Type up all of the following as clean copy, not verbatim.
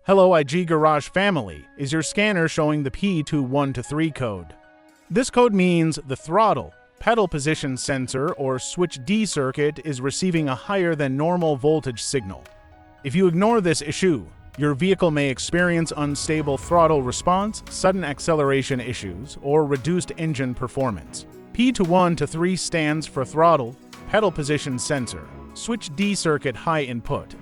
Hello IG Garage family, is your scanner showing the P2123 code? This code means the throttle, pedal position sensor or switch D circuit is receiving a higher than normal voltage signal. If you ignore this issue, your vehicle may experience unstable throttle response, sudden acceleration issues, or reduced engine performance. P2123 stands for throttle, pedal position sensor, switch D circuit high input.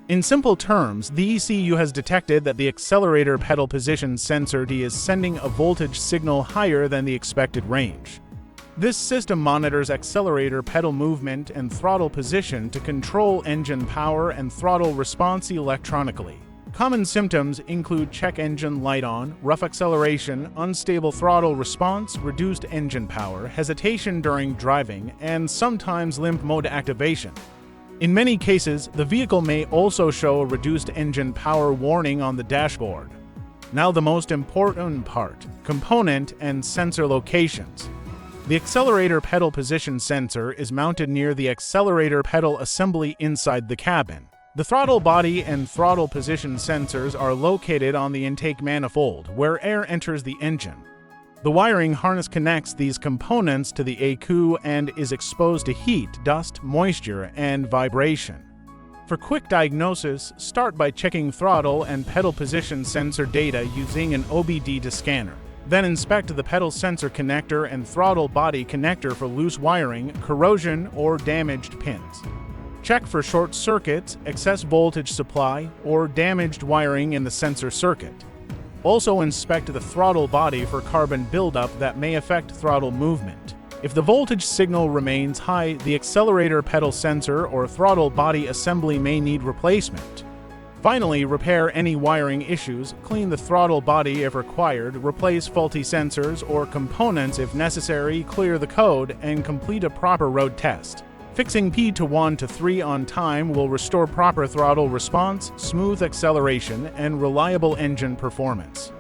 In simple terms, the ECU has detected that the accelerator pedal position sensor D is sending a voltage signal higher than the expected range. This system monitors accelerator pedal movement and throttle position to control engine power and throttle response electronically. Common symptoms include check engine light on, rough acceleration, unstable throttle response, reduced engine power, hesitation during driving, and sometimes limp mode activation. In many cases, the vehicle may also show a reduced engine power warning on the dashboard. Now the most important part, component and sensor locations. The accelerator pedal position sensor is mounted near the accelerator pedal assembly inside the cabin. The throttle body and throttle position sensors are located on the intake manifold, where air enters the engine. The wiring harness connects these components to the ECU and is exposed to heat, dust, moisture, and vibration. For quick diagnosis, start by checking throttle and pedal position sensor data using an obd2 scanner. Then inspect the pedal sensor connector and throttle body connector for loose wiring, corrosion, or damaged pins. Check for short circuits, excess voltage supply, or damaged wiring in the sensor circuit. Also inspect the throttle body for carbon buildup that may affect throttle movement. If the voltage signal remains high, the accelerator pedal sensor or throttle body assembly may need replacement. Finally, repair any wiring issues, clean the throttle body if required, replace faulty sensors or components if necessary, clear the code, and complete a proper road test. Fixing P2123 on time will restore proper throttle response, smooth acceleration, and reliable engine performance.